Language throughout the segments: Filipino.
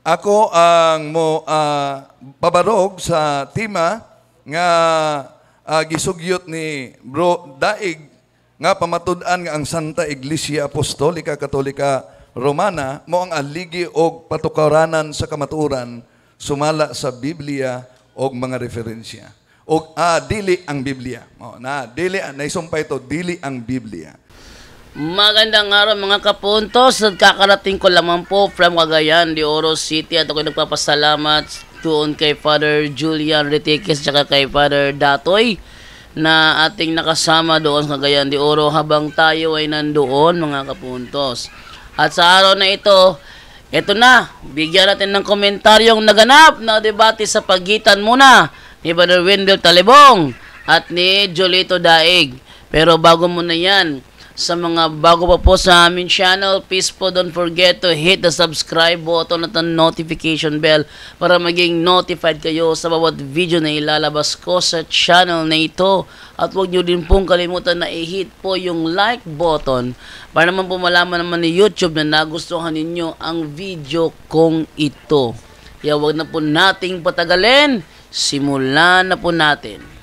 Ako ang pabarog sa tema nga gisugyot ni Bro Daig nga pamatud-an nga ang Santa Iglesia Apostolika Katolika Romana mo ang aligi og patukaranan sa kamatuoran sumala sa Biblia og mga referensya. Og dili ang Biblia. Dili naisumpay to dili ang Biblia. Magandang araw mga kapuntos at kakarating ko lamang po from Cagayan de Oro City at ako'y nagpapasalamat doon kay Father Julian Retiques at kay Father Datoy na ating nakasama doon sa Cagayan de Oro habang tayo ay nandoon mga kapuntos. At sa araw na ito na, bigyan natin ng komentaryong naganap na debate sa pagitan muna ni Brother Wendell Talibong at ni Jolito Daig. Pero bago muna yan, sa mga bago pa po sa aming channel, please po don't forget to hit the subscribe button at the notification bell para maging notified kayo sa bawat video na ilalabas ko sa channel na ito. At huwag nyo din pong kalimutan na i-hit po yung like button para naman po malaman naman ni YouTube na nagustuhan ninyo ang video kong ito. Kaya huwag na po nating patagalin, simulan na po natin.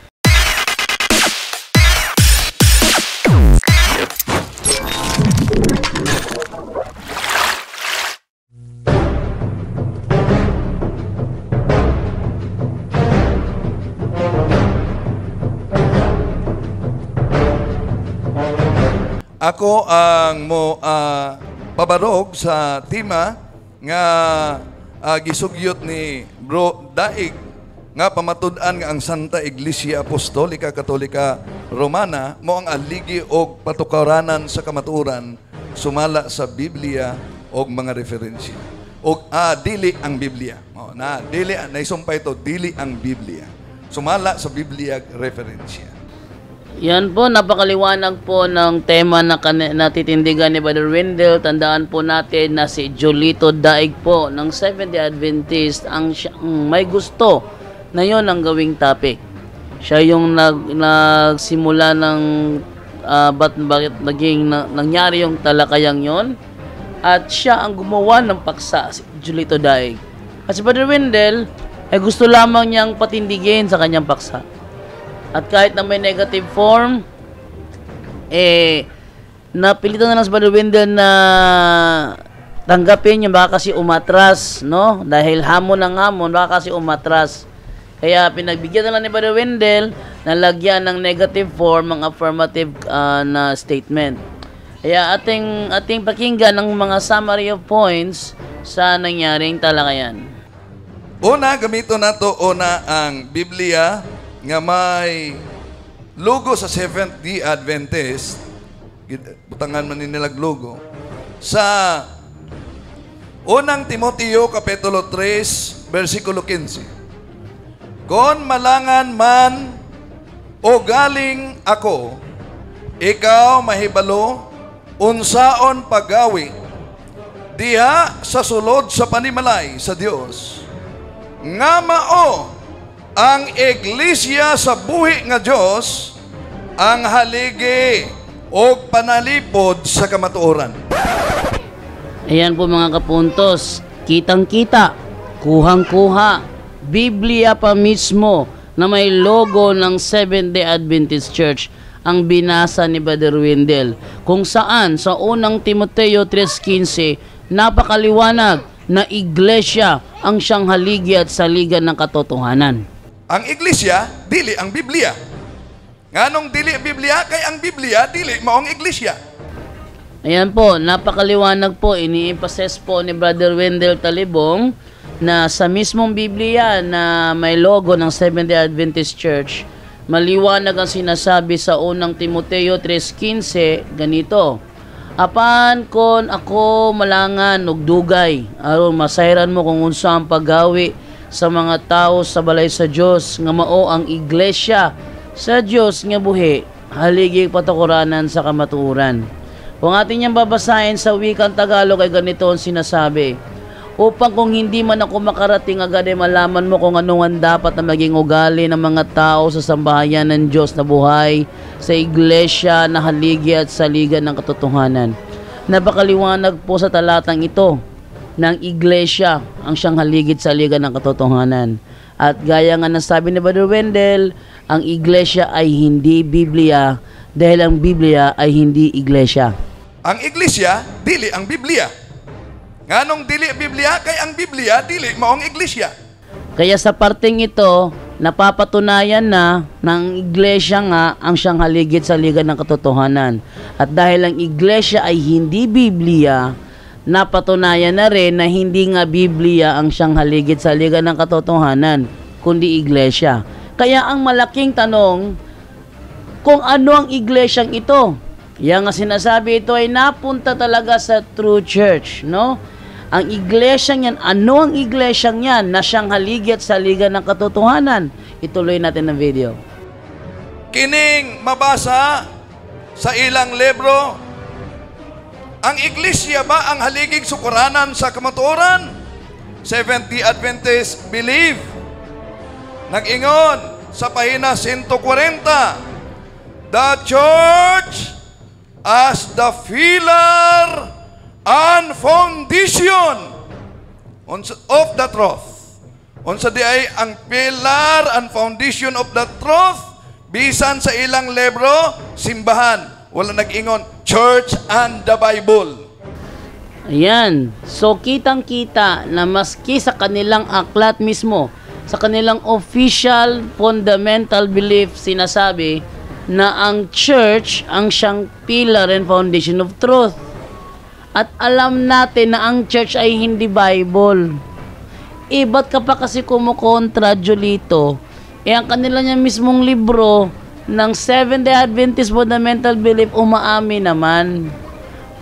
Ako ang pabarog sa tema nga gisugyot ni Bro Daig nga pamatud-an nga ang Santa Iglesia Apostolika Katolika Romana mo ang aligi og patukaranan sa kamatuoran sumala sa Biblia og mga referensya. Og dili ang Biblia. Dili naisumpay to dili ang Biblia. Sumala sa Biblia referensya. Yan po, napakaliwanag po ng tema na natitindigan ni Brother Wendell. Tandaan po natin na si Jolito Daig po ng Seventh-day Adventist ang may gusto na yon ang gawing topic. Siya yung nagsimula ng bakit nangyari yung talakayang yon. At siya ang gumawa ng paksa, si Jolito Daig. At si Brother Wendell ay gusto lamang niyang patindigin sa kanyang paksa. At kahit na may negative form, napilitan na lang sa Brother Wendell na tanggapin yung baka kasi umatras, no? Dahil hamon ng hamon, baka kasi umatras. Kaya pinagbigyan na lang ni Brother Wendell na lagyan ng negative form ang affirmative na statement. Kaya ating pakinggan ng mga summary of points sa nangyaring talakayan. Una, gamito nato ang Biblia nga may logo sa Seventh-day Adventist, butangan man nilag logo, sa unang Timoteo Kapitulo 3, versikulo 15. Kon malangan man o galing ako, ikaw mahibalo, unsaon paggawi, diha sa sulod sa panimalay sa Dios, nga mao ang iglesia sa buhi nga Dios ang haligi o panalipod sa kamatuoran. Ayan po mga kapuntos, kitang-kita, kuhang-kuha, Biblia pa mismo na may logo ng Seventh-day Adventist Church ang binasa ni Brother Wendell, kung saan sa unang Timoteo 3:15 napakaliwanag na iglesia ang siyang haligi at saligan ng katotohanan. Ang iglesia, dili ang Biblia. Nganong dili ang Biblia? Kay ang Biblia, dili maong iglesia. Ayan po, napakaliwanag po, ini-emphasize po ni Brother Wendell Talibong na sa mismong Biblia na may logo ng Seventh-day Adventist Church, maliwanag ang sinasabi sa unang Timoteo 3:15, ganito: apan kon ako malangan og dugay, aron masayran mo kung unsa ang paggawi sa mga tao sa balay sa Dios nga mao ang iglesia sa Dios nga buhi, haligi patukuranan sa kamatuoran. Kung atin niyang babasahin sa wikang Tagalog ay ganito ang sinasabi: upang kung hindi man ako makarating agad ay malaman mo kung ano ang dapat na maging ugali ng mga tao sa sambahayan ng Diyos na buhay sa iglesia na haligi at saligan ng katotohanan. Napakaliwanag po sa talatang ito ng iglesia ang siyang haligid sa liga ng katotohanan. At gaya nga ng sabi ni Brother Wendell, ang iglesia ay hindi Biblia dahil ang Biblia ay hindi iglesia. Ang iglesia, dili ang Biblia. Nganong dili Biblia? Kay ang Biblia, dili maong iglesia. Kaya sa parteng ito, napapatunayan na ng iglesia nga ang siyang haligid sa liga ng katotohanan. At dahil ang iglesia ay hindi Biblia, napatunayan na rin na hindi nga Biblia ang siyang haligid sa liga ng katotohanan, kundi iglesia. Kaya ang malaking tanong, kung ano ang iglesyang ito? Yan nga sinasabi, ito ay napunta talaga sa true church, no? Ang iglesyang yan, ano ang iglesyang yan na siyang haligid sa liga ng katotohanan? Ituloy natin ang video. Kining mabasa sa ilang libro, ang iglesia ba ang haligig sukuranan sa kamatuoran? Seventh-day Adventists believe. Nag-ingon sa pahina 140, the church as the pillar and foundation of the truth. Unsa di ay ang pillar and foundation of the truth, bisan sa ilang libro, simbahan. Wala nag-ingon, church and the Bible. Ayan. So, kitang-kita na maski sa kanilang aklat mismo, sa kanilang official fundamental belief, sinasabi na ang church ang siyang pillar and foundation of truth. At alam natin na ang church ay hindi Bible. Ba't ka pa kasi kumukontra, Jolito? Ang kanila niya mismong libro ng Seventh-day Adventist Fundamental Belief, umaamin naman.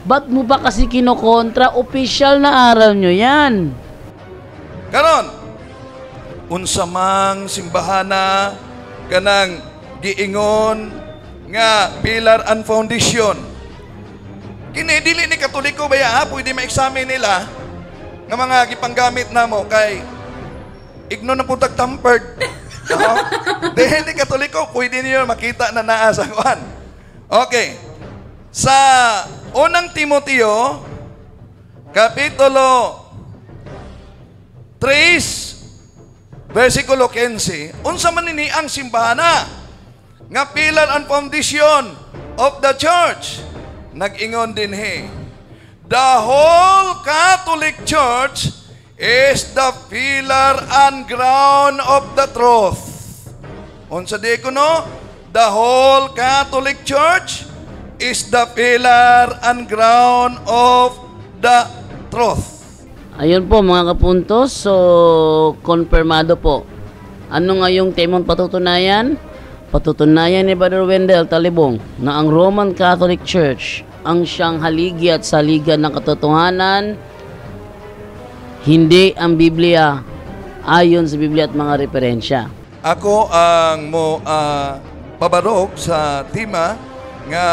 Ba't mo pa kasi kinokontra? Official na aral nyo yan. Karon, unsa mang simbahana kanang giingon nga pillar and foundation. Kini dili ni Katoliko baya pwede ma-examine nila nga mga gipanggamit namo kay igno na puntag tampered. Dahil ni Katoliko, pwede niyo makita na naa sa kuan. Okay. Sa unang Timoteo, Kapitulo 3, versikulo 15, unsa man nini ang simbahana nga pillar and foundation of the church. Nag-ingon din the whole Catholic Church is the pillar and ground of the truth. Unsa di ko no? The whole Catholic Church is the pillar and ground of the truth. Ayun po mga kapuntos, so konfirmado po. Ano nga yung temong patutunayan? Patutunayan ni Brother Wendell Talibong na ang Roman Catholic Church ang siyang haligi at saligan ng katotohanan, hindi ang Biblia ayon sa Biblia at mga referensya. Ako ang pabarog sa tema nga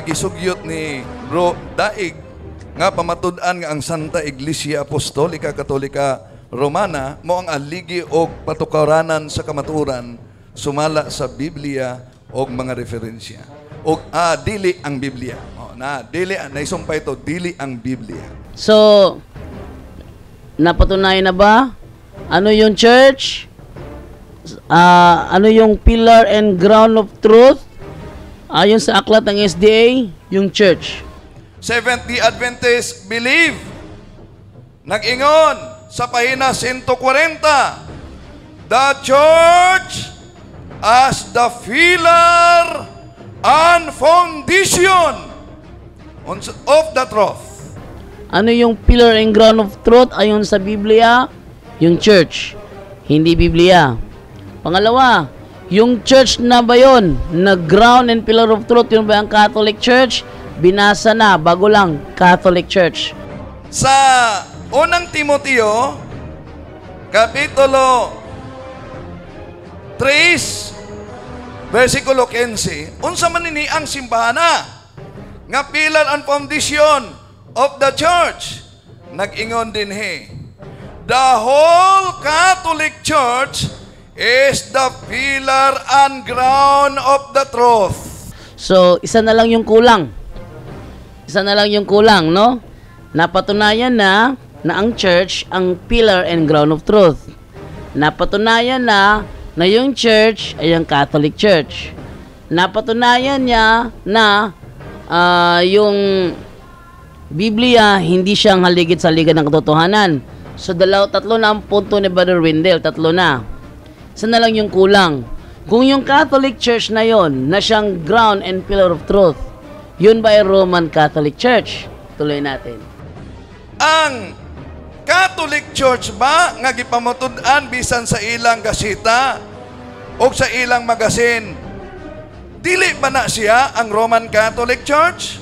gisugyot ni Bro Daig nga pamatud-an nga ang Santa Iglesia Apostolika Katolika Romana mo ang aligi og patukaranan sa kamatuoran sumala sa Biblia og mga referensya. Og dili ang Biblia. Dili naisumpay to, dili ang Biblia. So napatunayan na ba ano yung church? Ano yung pillar and ground of truth? Ayon sa aklat ng SDA, yung church. Seventh-day Adventists believe. Nag-ingon sa pahina 140, the church as the pillar and foundation of the truth. Ano yung pillar and ground of truth ayon sa Biblia? Yung church, hindi Biblia. Pangalawa, yung church na ba yun? Na ground and pillar of truth, yun ba ang Catholic Church? Binasa na, bago lang, Catholic Church. Sa unang Timoteo, Kapitulo 3, versikulo 15, unsa man nini ang simbahana nga pillar and foundation of the church. Nag-ingon din the whole Catholic Church is the pillar and ground of the truth. So, isa na lang yung kulang. Isa na lang yung kulang, no? Napatunayan na ang church ang pillar and ground of truth. Napatunayan na yung church ay ang Catholic Church. Napatunayan niya na yung Biblia hindi siyang haligit sa liga ng katotohanan. So tatlo na ang punto ni Brother Wendell, tatlo na. Isa na lang yung kulang. Kung yung Catholic Church na yon na siyang ground and pillar of truth, yun ba ay Roman Catholic Church? Tuloy natin. Ang Catholic Church ba nga gipamutud-an bisan sa ilang gasita o sa ilang magasin, dili ba na siya ang Roman Catholic Church?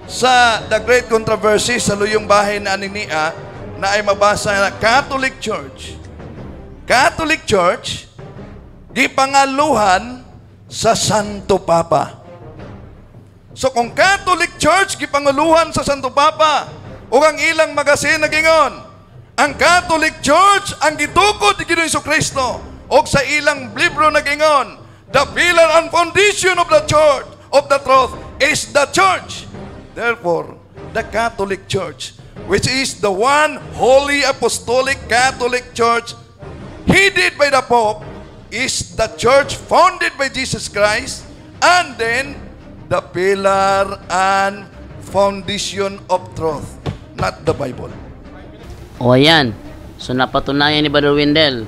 Sa The Great Controversy sa luyong bahay na Aninia na ay mabasa na Catholic Church. Catholic Church, gipangaluhan sa Santo Papa. So kung Catholic Church, gipangaluhan sa Santo Papa, o ang ilang magasin na gingon, ang Catholic Church ang gitukod ni Ginoong Jesucristo, o sa ilang libro na gingon, the pillar and foundation of the church, of the truth, is the church. Therefore, the Catholic Church, which is the one holy apostolic Catholic Church, headed by the Pope, is the church founded by Jesus Christ, and then the pillar and foundation of truth, not the Bible. O ayan. So napatunayan ni Brother Wendell.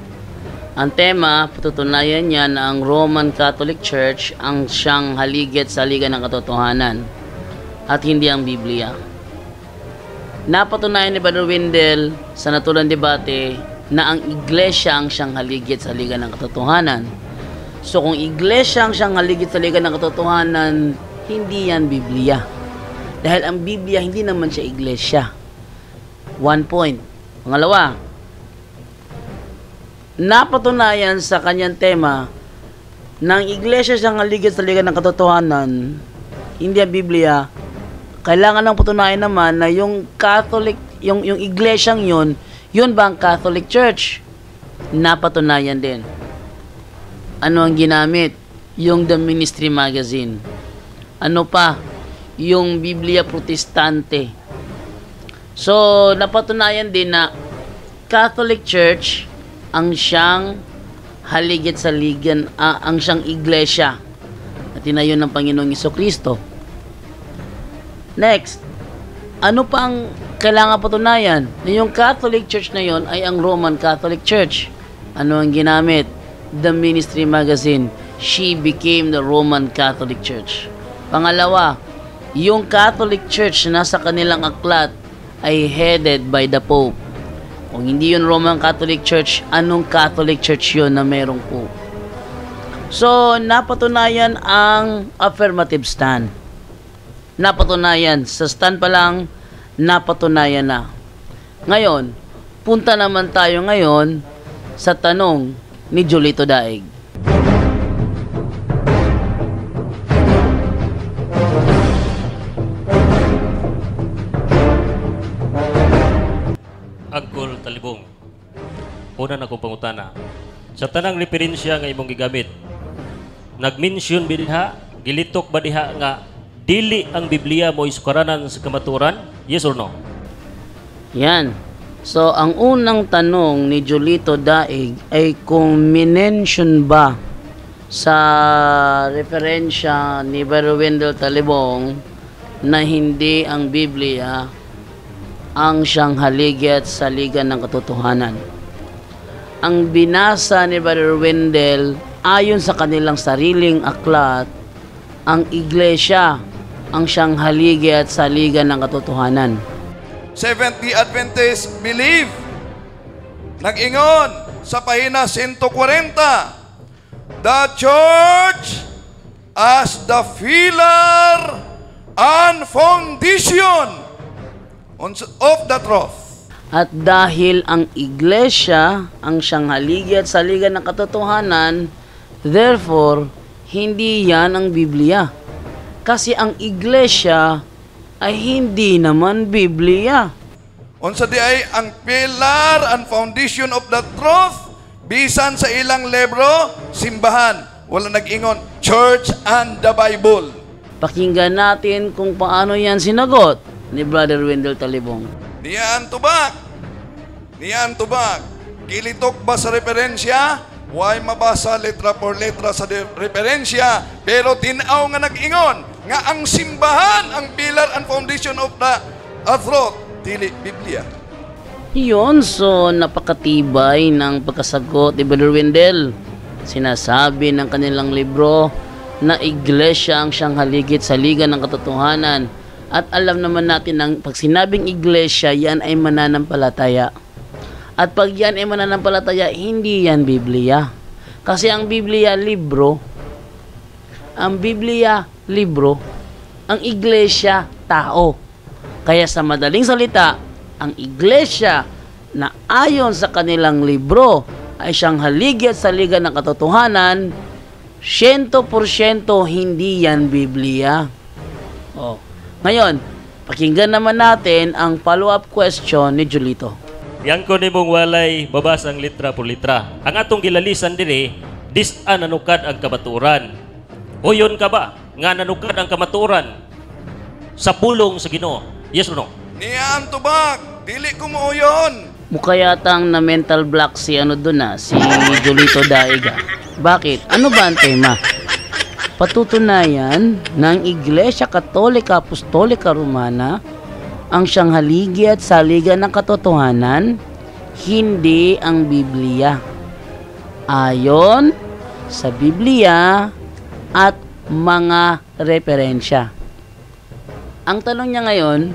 Ang tema, patutunayan niya na ang Roman Catholic Church ang siyang haligit sa liga ng katotohanan at hindi ang Biblia. Napatunayan ni Brother Wendell sa naturang debate na ang iglesia ang siyang haligit sa liga ng katotohanan. So kung iglesia ang siyang haligit sa liga ng katotohanan, hindi yan Biblia. Dahil ang Biblia hindi naman siya iglesia. 1 point. Pangalawa, napatunayan sa kanyang tema na ang iglesia siyang haligit sa liga ng katotohanan, hindi ang Biblia. Kailangan lang patunayan naman na yung Catholic, yung iglesyang yun ba ang Catholic Church? Napatunayan din. Ano ang ginamit? Yung The Ministry Magazine. Ano pa? Yung Biblia Protestante. So, napatunayan din na Catholic Church ang siyang haligit sa ligan, ang siyang iglesia na tinayo ng Panginoong Jesucristo. Next, ano pa ang kailangan patunayan? Na yung Catholic Church na yon ay ang Roman Catholic Church. Ano ang ginamit? The Ministry Magazine. She became the Roman Catholic Church. Pangalawa, yung Catholic Church na sa kanilang aklat ay headed by the Pope. Kung hindi yun Roman Catholic Church, anong Catholic Church yun na merong Pope? So, napatunayan ang affirmative stand. Napatunayan. Sa stand pa lang, napatunayan na. Ngayon, punta naman tayo ngayon sa tanong ni Julito Daig. Agkol Talibong. Una na kong pangutana. Sa tanang referensya nga imong gigamit, nag-mention bilha, gilitok ba diha nga dili ang Biblia mo isukaranan sa kamaturan? Yes or no? Yan. So, ang unang tanong ni Julito Daig ay kung minention ba sa referensya ni Brother Wendell Talibong na hindi ang Biblia ang siyang haligit sa liga ng katotohanan. Ang binasa ni Brother Wendell ayon sa kanilang sariling aklat, ang iglesia ang siyang haligit sa liga ng katotohanan. Seventh-day Adventists believe, nag-ingon sa pahina 140, the church as the pillar and foundation of the truth. At dahil ang iglesia ang siyang haligit sa liga ng katotohanan, therefore, hindi yan ang Biblia. Kasi ang iglesia ay hindi naman Biblia. Unsa di ay ang pillar and foundation of the truth, bisan sa ilang libro, simbahan. Wala nag-ingon, church and the Bible. Pakinggan natin kung paano yan sinagot ni Brother Wendell Talibong. Niyan tubak. Niyan tubak. Kilitok ba sa referensya? Why mabasa letra por letra sa referensya? Pero tinaw nga nag-ingon nga ang simbahan, ang pillar and foundation of the truth, dili Biblia. Yun, so napakatibay ng pagkasagot ni Brother Wendell. Sinasabi ng kanilang libro na iglesia ang siyang haligit sa liga ng katotohanan. At alam naman natin na pag sinabing iglesia, yan ay mananampalataya. At pag yan ay mananampalataya, hindi yan Biblia. Kasi ang Biblia, libro. Ang Biblia, libro. Ang iglesia, tao. Kaya sa madaling salita, ang iglesia na ayon sa kanilang libro ay siyang haligit sa liga ng katotohanan, 100% hindi yan Biblia. Oh. Ngayon, pakinggan naman natin ang follow-up question ni Julito. Yang ko nimong walay babasang litra por litra. Ang atong gilalisan dire, dis-an nanukad ang kamaturan. O yun ka ba nga nanukad ang kamaturan sa pulong sa Ginoo? Yes or no? Niyan tubak. Dili ko mo yun. Mukha yatang na mental block si si Julito Daiga. Bakit? Ano ba ang tema? Patutunayan ng Iglesia Katolika Apostolika Romana ang siyang haligit sa liga ng katotohanan, hindi ang Biblia. Ayon sa Biblia at mga referensya. Ang tanong niya ngayon,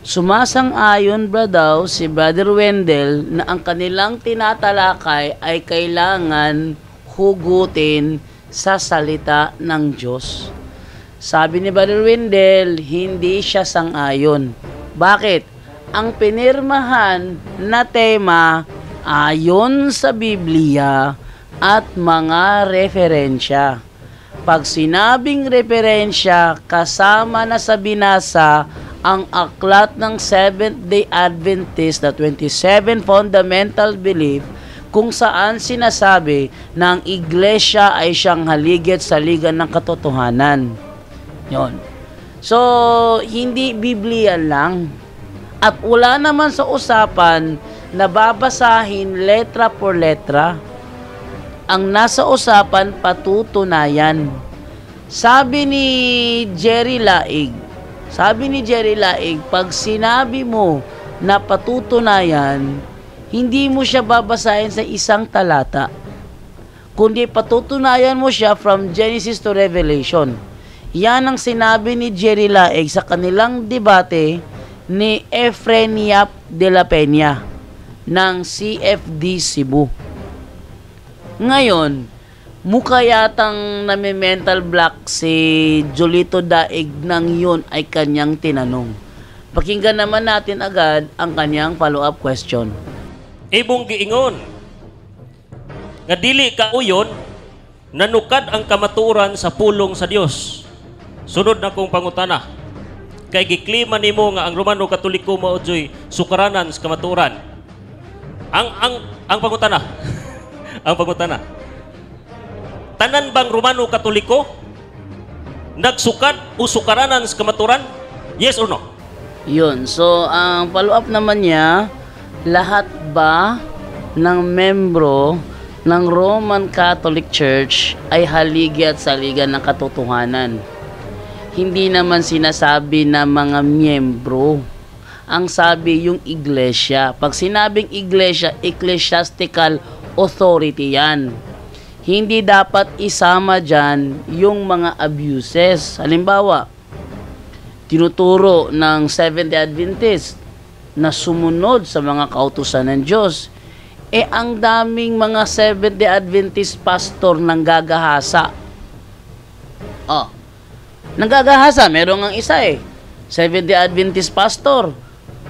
sumasang-ayon ba daw si Brother Wendell na ang kanilang tinatalakay ay kailangan hugutin sa salita ng Diyos? Sabi ni Brother Wendell, hindi siya sang-ayon. Bakit? Ang pinirmahan na tema ayon sa Biblia at mga referensya. Pag sinabing referensya, kasama na sa binasa ang aklat ng Seventh-day Adventist na 27 Fundamental Belief, kung saan sinasabi na ang iglesia ay siyang haligit sa liga ng katotohanan. Yon. So, hindi Biblia lang. At wala naman sa usapan na babasahin letra por letra. Ang nasa usapan, patutunayan. Sabi ni Jerry Laig, pag sinabi mo na patutunayan, hindi mo siya babasahin sa isang talata, kundi patutunayan mo siya from Genesis to Revelation. Yan ang sinabi ni Jerry Laig sa kanilang debate ni Efren Yap de la Peña ng CFD Cebu. Ngayon, mukha yatang nami-mental block si Julito Daig nang yun ay kanyang tinanong. Pakinggan naman natin agad ang kanyang follow-up question. Ibong giingon nga dili ka uyon nanukad ang kamaturan sa pulong sa Dios. Sunod na kong pangutana, kay giklima nimo nga ang Romano Katoliko maudyoy sukaranan sa kamaturan. Ang pangutana, ang pangutana, tanan bang Romano Katoliko nagsukad o sukaranan sa kamaturan? Yes or no? Yun. So, ang follow-up naman niya, lahat ba ng membro ng Roman Catholic Church ay haligi at saligan ng katotohanan? Hindi naman sinasabi na mga miyembro. Ang sabi yung iglesia. Pag sinabing iglesia, ecclesiastical authority yan. Hindi dapat isama dyan yung mga abuses. Halimbawa, tinuturo ng Seventh-day Adventist na sumunod sa mga kautusan ng Diyos. Ang daming mga Seventh-day Adventist pastor nang gagahasa. Nanggagahasa, meron ang isa Seventh-day Adventist pastor,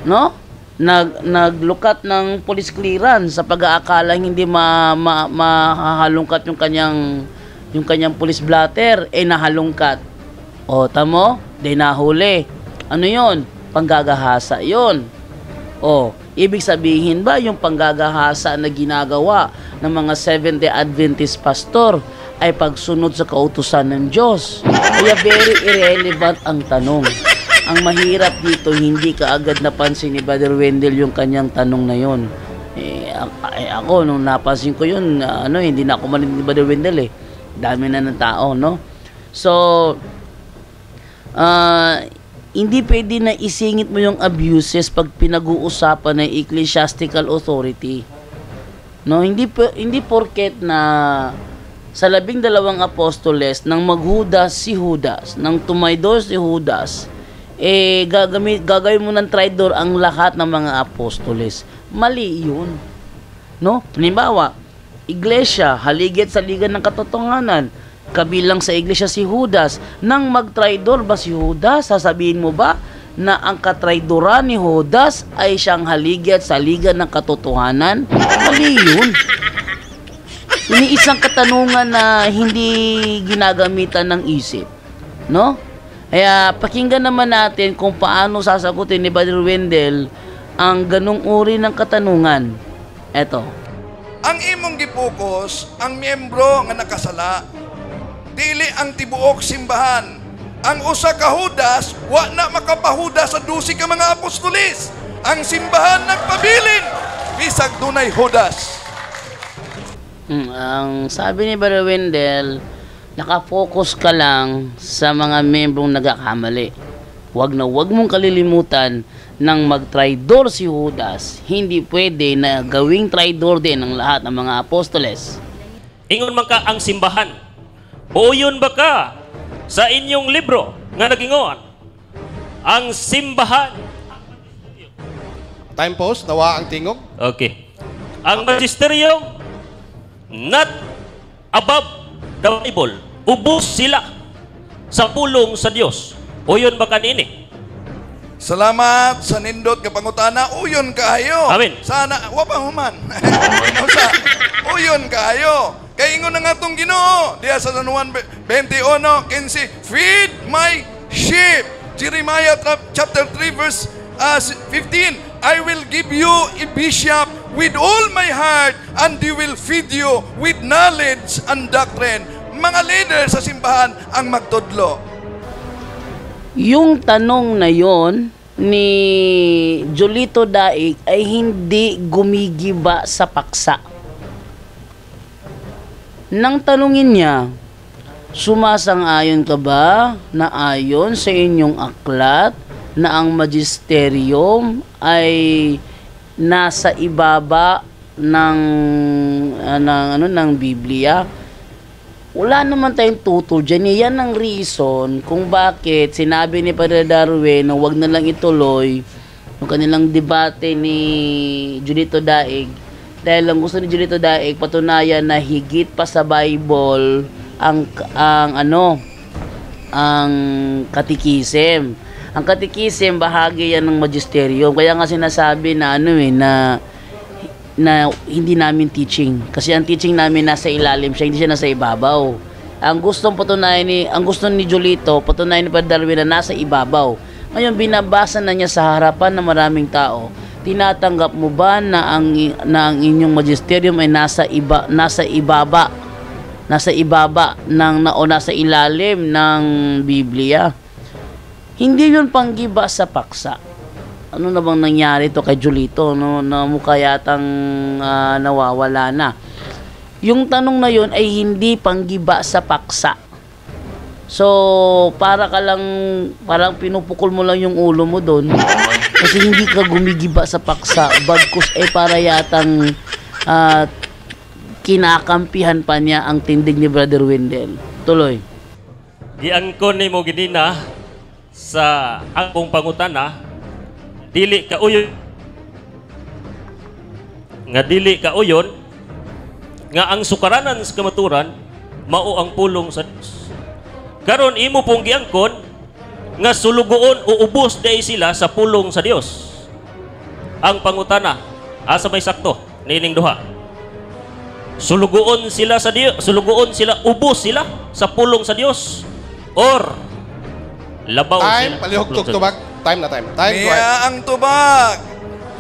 no? Naglukat ng police clearance sa pag-aakala hindi mahalungkat yung kanyang police blatter, nahalungkat. Tamo, nahuli. Ano 'yon? Panggagahasa 'yon. Ibig sabihin ba yung panggagahasa na ginagawa ng mga Seventh-day Adventist pastor ay pagsunod sa kautusan ng Diyos? Kaya very irrelevant ang tanong. ang mahirap dito, hindi ka agad napansin ni Brother Wendell yung kanyang tanong na yon. Ako, nung napansin ko yun, hindi na ako manin ni Brother Wendell eh. Dami na ng tao, no? So, hindi pwede na isingit mo yung abuses pag pinag-uusapan ng ecclesiastical authority. No, hindi porket na sa 12 apostoles nang maghudas si Judas, nang tumaydor si Judas, gagawin mo ng traidor ang lahat ng mga apostoles. Mali 'yun. No? Halimbawa, iglesia, haligit sa ligan ng katotohanan, kabilang sa iglesia si Judas. Nang magtraidor ba si Judas, sasabihin mo ba na ang katraidoran ni Judas ay siyang haligit sa ligan ng katotohanan? Mali 'yun. Iniisang katanungan na hindi ginagamitan ng isip. No? Kaya pakinggan naman natin kung paano sasagutin ni Brother Wendell ang ganung uri ng katanungan. Eto. Ang imong gipokus, ang miyembro nga nakasala, dili ang tibuok simbahan. Ang usa ka Judas, wa na makapahudas sa 12 ka mga apostolis. Ang simbahan nagpabilin, bisag dunay Judas. Ang sabi ni Brother Wendell, nakafocus ka lang sa mga membrong nagkakamali. Huwag mong kalilimutan nang mag-traidor si Judas, hindi pwede na gawing traidor din ang lahat ng mga apostoles. Ingon man ka ang simbahan. Buyon ba ka sa inyong libro nga nagingon? Ang simbahan. Time post, nawa ang tingog. Okay. Ang magisterium, not above the Bible. Ubos sila sa pulong sa Dios. Uyon ba kanini? Salamat sa nindot nga pangutana. Uyon kaayo. Amen. Sana wa pa human. Uyon kaayo. Kay ingon na nga tong Ginoo diya sa San Juan 21:15, feed my sheep. Jeremiah chapter 3 verse 15, I will give you a bishop with all my heart, and he will feed you with knowledge and doctrine. Mga leader sa simbahan ang magtudlo. Yung tanong na yon ni Jolito Daig ay hindi gumigiba sa paksa. Nang tanungin niya, sumasang-ayon ka ba na ayon sa inyong aklat na ang magisterium ay nasa ibaba ng Biblia? Wala naman tayong tutol dyan. Yan ang reason kung bakit sinabi ni Padre Darwin na wag na lang ituloy yung kanilang debate ni Julito Daig. Dahil lang gusto ni Julito Daig patunayan na higit pa sa Bible ang katikisim. Ang katikisim bahagi yan ng magisterium. Kaya nga sinasabi na na hindi namin teaching. Kasi ang teaching namin nasa ilalim siya, hindi siya nasa ibabaw. Ang gusto ni Julito, patunayan ni Padre Darwin na nasa ibabaw. Ngayon, binabasa na niya sa harapan ng maraming tao. Tinatanggap mo ba na ang inyong magisterium ay nasa ilalim ng Biblia? Hindi yun panggiba sa paksa. Ano na bang nangyari to kay Julito, no, na mukha yatang nawawala na. Yung tanong na yun ay hindi panggiba sa paksa. So, parang pinupukol mo lang yung ulo mo doon. Kasi hindi ka gumigiba sa paksa. Bagkus para yatang kinakampihan pa niya ang tindig ni Brother Wendell. Tuloy. Giangkon ni mo ginina sa akong pangutana, dili ka uyon nga ang sukaranan sa kamaturan mao ang pulong sa Dios. Karon imo pong giangkon nga sulugoon o ubos day sila sa pulong sa Dios. Ang pangutana asa may sakto nining duha. Sulugoon sila sa Dios, ubos sila sa pulong sa Dios, or labaw Time, sila. palihog tubag. Time na time. Time, go ahead. Niya ang tubag.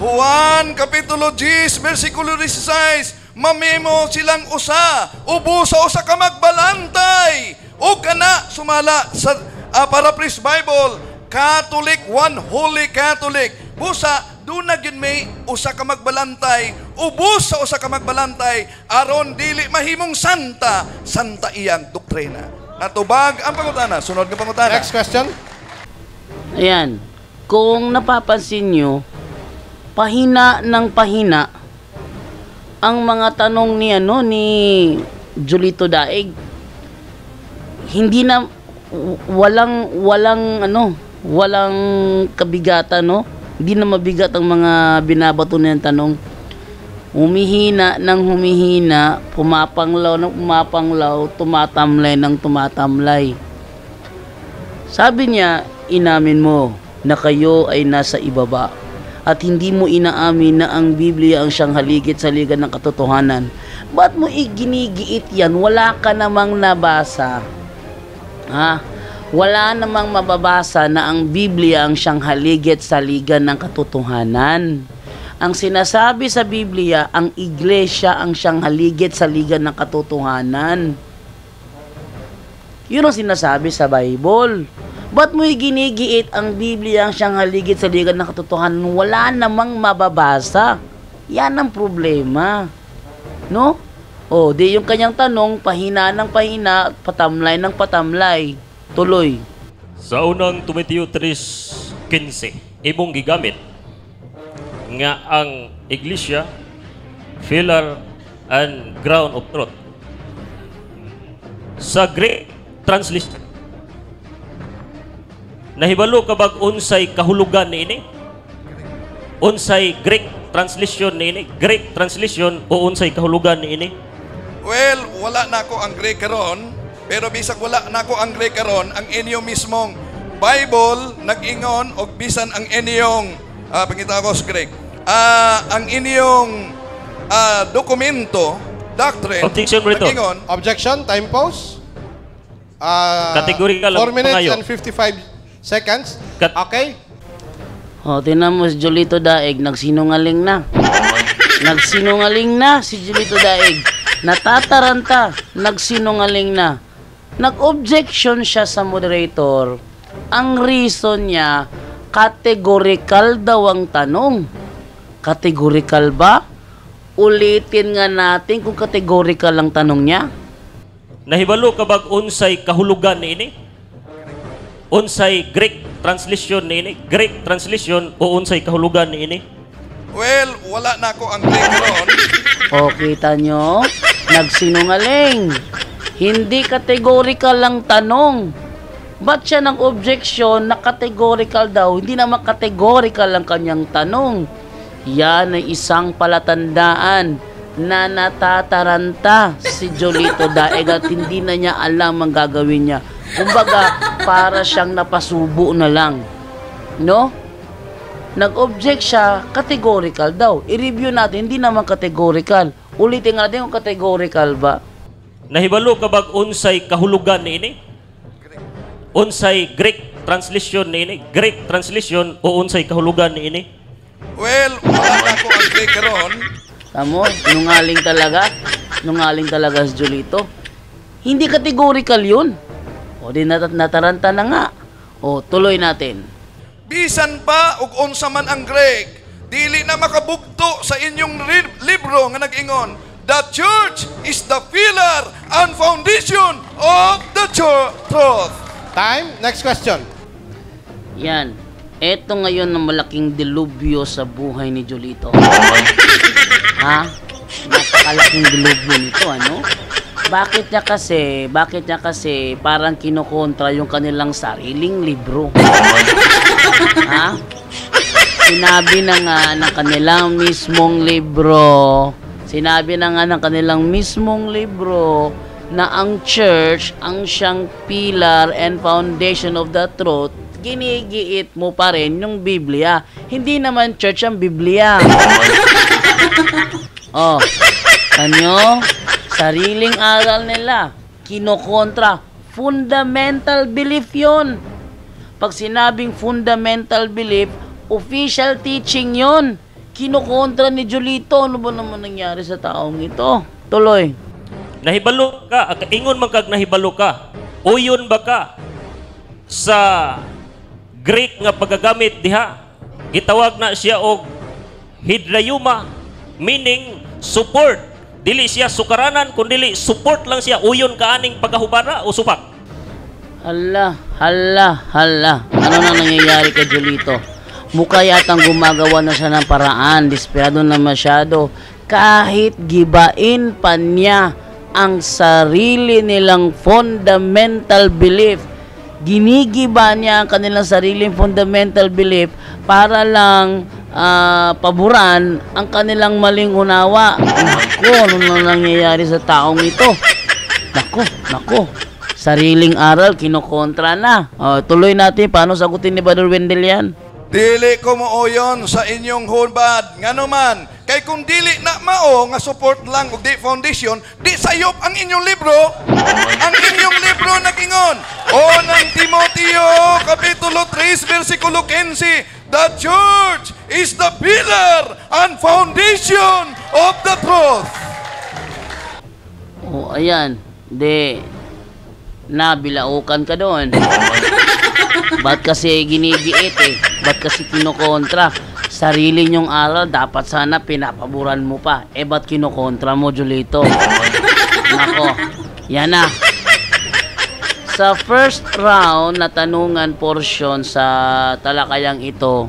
Juan Kapitulo 10, versikulo 16, mamemo silang usa, ubo sa usa ka magbalantay. O kana sumala sa Paraphrase Bible, Catholic, one holy Catholic. Busa, doon na yun may usa ka magbalantay, ubos sa usa ka magbalantay, aron dili mahimong santa, santa iyang doktrina. Natubag ang pangutana. Sunod nga pangutana. Next question. Ayan. Kung napapansin nyo, pahina ng pahina ang mga tanong ni ni Julito Daig. Hindi na walang kabigatan, no? Hindi na mabigat ang mga binabato niyang tanong. Humihina ng humihina, pumapanglaw ng pumapanglaw, tumatamlay ng tumatamlay. Sabi niya, inamin mo na kayo ay nasa ibaba at hindi mo inaamin na ang Biblia ang siyang haligit-saligan ng katotohanan. Ba't mo iginigiit yan? Wala ka namang nabasa. Ha? Wala namang mababasa na ang Biblia ang siyang haligit-saligan ng katotohanan. Ang sinasabi sa Biblia, ang iglesia ang siyang haligit-saligan ng katotohanan. Yun ang sinasabi sa Bible. Ba't mo ginigiit ang Biblia ang siyang haligit-saligan ng katotohanan? Wala namang mababasa. Yan ang problema. No? O, di yung kanyang tanong, pahina ng pahina, patamlay ng patamlay. Tuloy. Sa unang Timoteo 3:15, imong gigamit nga ang iglesia pillar and ground of truth. Sa Greek translation, nahibalo ka bag unsay kahulugan niini? Unsay Greek translation niini? Greek translation o unsay kahulugan niini? Well, wala na ako ang Greek karon. Pero bisag wala na ko ang Greek karon, ang inyo mismong Bible nag-ingon og bisan ang inyong pangita ko sa Greek. Ang inyong dokumento, doctrine, Objection rito. nag-ingon. Objection. Time pause. Categorical 4 ang minutes pangayo. and 55 seconds. Okay. O, tinan mo si Julito Daig, nagsinungaling na. Nagsinungaling na si Julito Daig. Natataranta, nagsinungaling na. Nag-objection siya sa moderator. Ang reason niya, categorical daw ang tanong. Categorical ba? Ulitin nga natin kung categorical ang tanong niya. Nahibalo ka bag unsay kahulugan niini? Unsay Greek translation niini? Greek translation o unsay kahulugan niini? Well, wala na ako ang Greek karon. O, kita nyo? Nagsinungaling. Hindi categorical lang tanong. Ba't siya ng objection na categorical daw? Hindi naman categorical ang kanyang tanong. Yan ay isang palatandaan na natataranta si Julito Daig at hindi na niya alam ang gagawin niya. Kumbaga, para siyang napasubo na lang. No? Nag-object siya, categorical daw. I-review natin, hindi naman categorical. Ulitin natin kung categorical ba. Nahibalo ka bag unsay kahulugan niini? Unsay Greek translation niini? Greek translation o unsay kahulugan niini? Well, wala na ako ang Greek karon. Tamo, nungaling talaga. Nungaling talaga si Julito. Hindi categorical yun. O di nataranta na nga. O, tuloy natin. Bisan pa ug unsa man ang Greek, dili na makabugto sa inyong libro nga nag-ingon, the church is the pillar and foundation of the truth. Time. Next question. Yan. Eto ngayon ang malaking dilubyo sa buhay ni Julito. Ha? Napakalaking dilubyo nito, ano? Bakit niya kasi parang kinukontra yung kanilang sariling libro? Ha? Sinabi na nga ng kanilang mismong libro na ang church ang siyang pillar and foundation of the truth. Ginigiit mo pa rin yung Biblia. Hindi naman church ang Biblia. Oh, kanyo, sariling aral nila, kinokontra. Fundamental belief yun. Pag sinabing fundamental belief, official teaching yun. Kinokontra ni Julito. Ano ba naman nangyari sa taong ito? Tuloy. Nahibalo ka, ingon man kag nahibalo ka. Uyon ba ka sa Greek nga pagagamit diha. Gitawag na siya og hidrayuma, meaning support. Dili siya sukaranan, kundi support lang siya. Uyon kaaning pagahubara o supak. Hala. Ano na nangyayari kay Julito? Mukha yatang gumagawa na siya ng paraan. Desperado na masyado. Kahit gibain pa niya ang sarili nilang fundamental belief. Ginigiba niya ang kanilang sariling fundamental belief para lang paboran ang kanilang maling unawa. Naku, ano na nangyayari sa taong ito? Naku. Sariling aral, kinokontra na. Tuloy natin, paano sagutin ni Brother Wendell yan? Dili ko mooyon sa inyong hubad. Nga naman, kay kung dili na mao nga support lang og di foundation, di sayop ang inyong libro. Ang inyong libro nagingon. Unang Timoteo, Kapitulo 3, versikulo 15, the church is the pillar and foundation of the truth. Ayan. Nabilaukan ka doon. Ba't kasi ginigiit eh? Ba't kasi kinokontra? Sarili nyong aral, dapat sana pinapaboran mo pa. Ba't kinokontra mo, Julito? Nako, yan na. Sa first round na tanungan portion sa talakayang ito,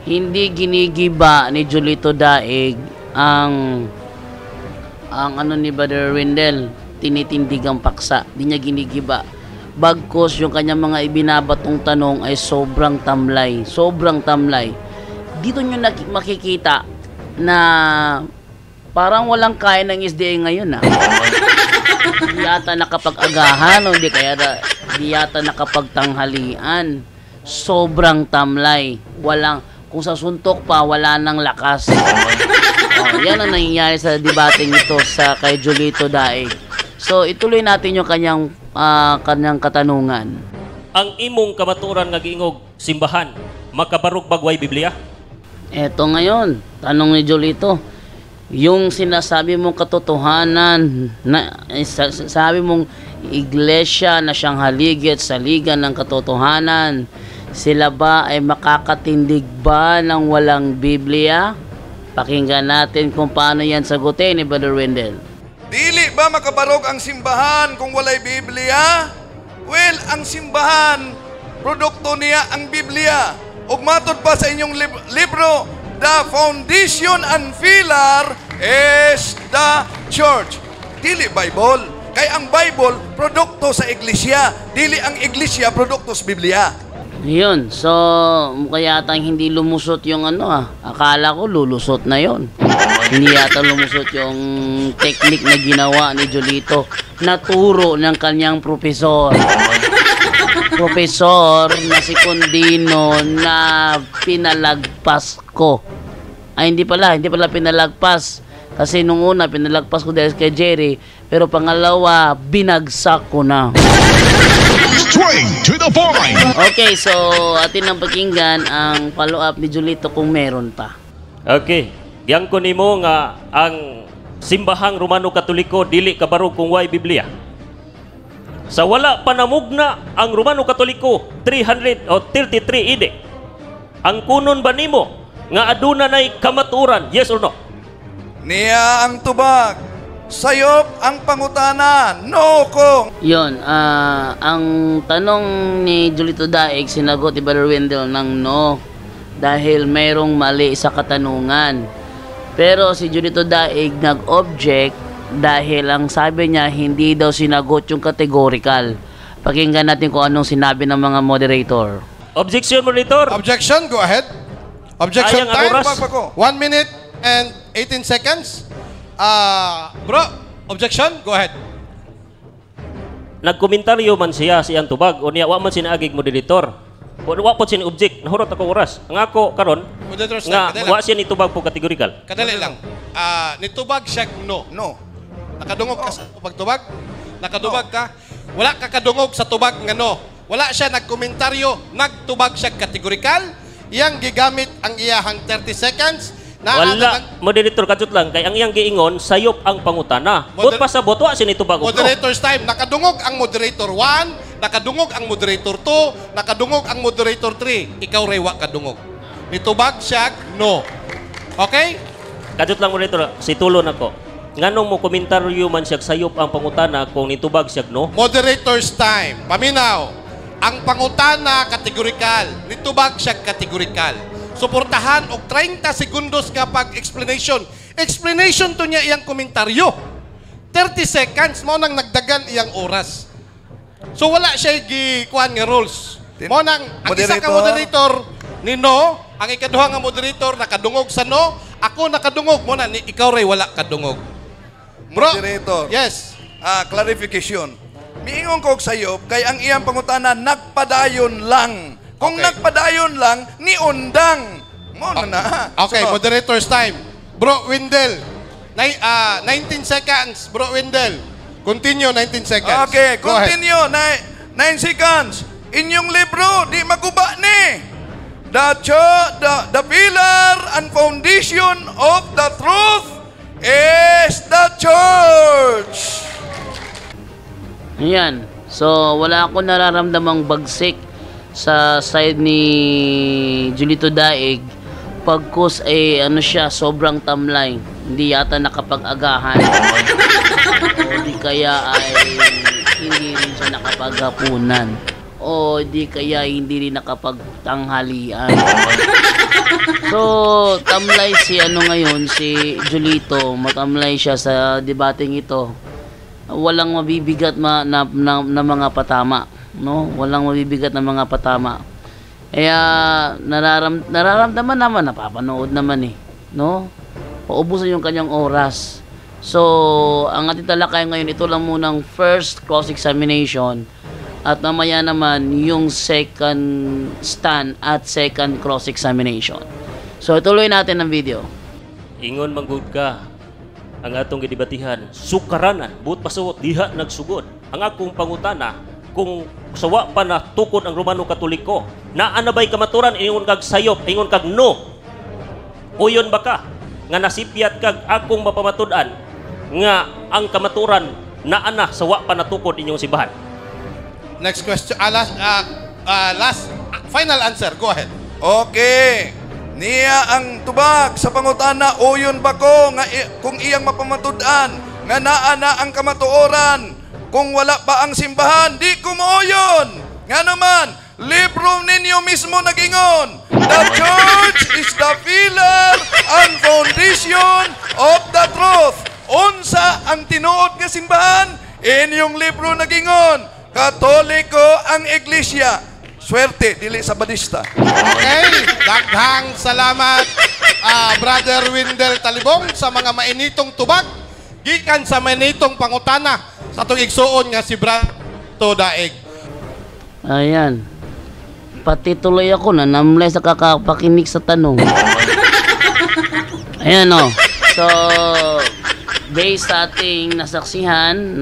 hindi ginigiba ni Julito Daig ang ano ni Brother Wendell, tinitindigang paksa. Di niya ginigiba. Bagkos yung kanyang mga ibinabatong tanong ay sobrang tamlay. Dito nyo makikita na parang walang kaya ng SDA ngayon Di yata nakapag-agahan o di yata nakapagtanghalian. Sobrang tamlay. Kung sa suntok pa, wala nang lakas. Yan ang nangyayari sa debating ito sa kay Julito Daig. So, ituloy natin yung kanyang katanungan. Ang imong kamaturan nga giingog simbahan, makabarog bagway Biblia? Eto ngayon, tanong ni Julito. Yung sinasabi mong katotohanan, sabi mong iglesia na siyang haligit sa liga ng katotohanan, sila ba ay makakatindig ba ng walang Biblia? Pakinggan natin kung paano yan sagutin ni Brother Wendell. Dili ba makabarog ang simbahan kung walay Biblia? Well, ang simbahan, produkto niya ang Biblia. Ug matod pa sa inyong libro, the foundation and pillar is the church. Dili Bible. Kay ang Bible, produkto sa iglesia. Dili ang iglesia, produkto sa Biblia. Yun, so mukha yatang hindi lumusot yung akala ko lulusot na yon. Hindi yata lumusot yung technique na ginawa ni Julito. Naturo ng kanyang profesor na si Condino na pinalagpas ko. Ay, hindi pala pinalagpas. Kasi nung una, pinalagpas ko dahil kay Jerry. Pero pangalawa, binagsak ko na. Straight to the point. Okay, so atin ang pakinggan ang follow-up ni Julito kung meron pa. Okay. Giyang ko nimo nga ang simbahang Romano Katoliko dili kabarog kung way Biblia. Sa wala panamugna ang Romano Katoliko 333 AD. Ang kunon ba nimo nga aduna nay kamaturan? Yes or no? Niya ang tubag. Sayop ang pangutana. No kung. Yun, ang tanong ni Julito Daig, sinagot ni Brother Wendell ng no. Dahil mayroong mali sa katanungan. Pero si Julito Daig nag-object dahil ang sabi niya hindi daw sinagot yung categorical. Pakinggan natin kung anong sinabi ng mga moderator. Objection, monitor. Objection, go ahead. Objection Ayang time. oras. 1 minute and 18 seconds. Bro, objection, go ahead. Nagkomentaryo man siya siyang tubag o niya wa man sinaagig moderator. Wa po sin object, nahurot ako oras. Ang ako karon Moderator, nga kadali wa lang. siya ni tubag po categorical. Kadali lang. Nitubag siya no. No. Nakadungog ka sa pagtubag? Nakadubag ka? Wala ka kadungog sa tubag nga no. Wala siya nagkomentaryo, nagtubag siya kategorikal. Iyang gigamit ang iyahang 30 seconds. Wala, moderator kadtot lang kay ang iyang giingon sayop ang pangutana. Bot pa sa bot wa siya ni tubag og no. Moderator's time. Nakadungog ang moderator 1, nakadungog ang moderator 2, nakadungog ang moderator 3. Ikaw ray wa kadungog. Nitubag siya, no. Okay? Kadot lang mo dito, si Tulo na ko. Nganong mo komentaryo man siya sayop ang pangutana kung nitubag siya, no? Moderator's time. Paminaw. Ang pangutana kategorikal. Nitubag siya kategorikal. Suportahan og 30 segundos kapag explanation. Explanation to niya iyang komentaryo. 30 seconds mo nang nagdagan iyang oras. So wala siya gikuan nga rules. Mo nang ang isa ka moderator ni no, ang ikaduha nga moderator nakadungog sa no, ako nakadungog mo na ni ikaw ray wala kadungog. Bro, Moderator. yes. Clarification. Miingon ko og sayop kay ang iyang pangutana nagpadayon lang. Kung Okay. nagpadayon lang ni undang. Mo na. Okay, Sunod. moderator's time. Bro Windel. 19 seconds, Bro Windel. Continue 19 seconds. Okay, Go ahead. continue. 9 seconds. Inyong libro, di maguba ni. The pillar and foundation of the truth is the church. Ayan. So, wala ako nararamdamang bagsik sa side ni Julito Daig. Pagkus ano siya, sobrang tamlay. Hindi yata nakapag-agahan. O di kaya ay hindi rin siya nakapaghapunan. O di kaya hindi rin nakapagtanghalian. So, tamlay si ngayon, si Julito. Matamlay siya sa debating ito. Walang mabibigat na mga patama, no? Walang mabibigat na mga patama. Kaya nararamdaman naman, napapanood naman no? Paubusan yung kanyang oras. So, ang ating talakay ngayon, ito lang munang first cross-examination at mamaya naman yung second stand at second cross-examination. So, ituloy natin ang video. Ingon manggod ka ang atong gidibatihan, sukaranan, buot pasuot, diha nagsugod. Ang akong pangutana, kung sawa pa na tukod ang Romano Katoliko, naa na ba'y kamaturan, ingon kag sayop, ingon kag no. Uyon ba ka, nga nasipyat kag akong mapamatudan, nga ang kamaturan, naa na, sawa pa na tukod inyong sibahan. Next question. Last final answer. Go ahead. Okay. Niya ang tubag sa pangutana, uyon ba ko nga kung iyang mapamatudan nga naa na ang kamatuoran kung wala pa ang simbahan, di ko mooyon. Nga naman, libro ninyo mismo nagingon, the church is the pillar and foundation of the truth. Unsa ang tinuod nga simbahan? Inyong libro nagingon, Katoliko ang iglesia. Swerte, dili sa badista. Okay. Daghang salamat, Brother Windel Talibong, sa mga mainitong tubag. Gikan sa mainitong pangutana sa itong igsuon nga si Brado Daig. Ayan. Pati tuloy ako na namlay sa kakapakinig sa tanong. Ayan So, based sa ating nasaksihan,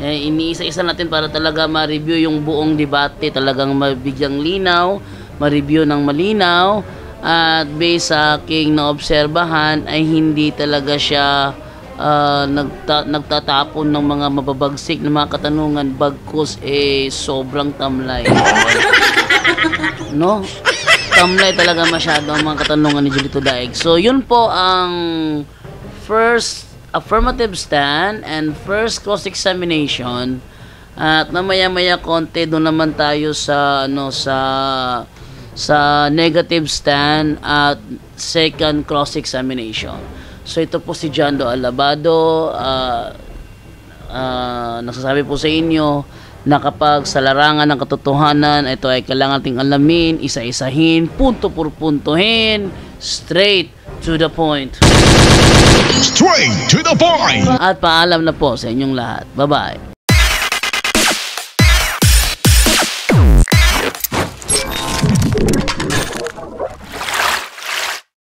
iniisa-isa natin para talaga ma-review yung buong debate, talagang mabigyang linaw, ma-review ng malinaw, at based sa aking naobserbahan ay hindi talaga siya nagtatapon ng mga mababagsik na mga katanungan, bagkus sobrang tamlay. Tamlay talaga masyado ang mga katanungan ni Julito Daig. So yun po ang first affirmative stand and first cross-examination, at mamaya-maya konti doon naman tayo sa sa negative stand at second cross-examination. So ito po si Jando Alabado, nagsasabi po sa inyo na kapag sa larangan ng katotohanan, ito ay kailangan nating alamin, isa-isahin, punto por puntohin, straight to the point. Straight to the point. At paalam na po sa inyong lahat. Bye-bye.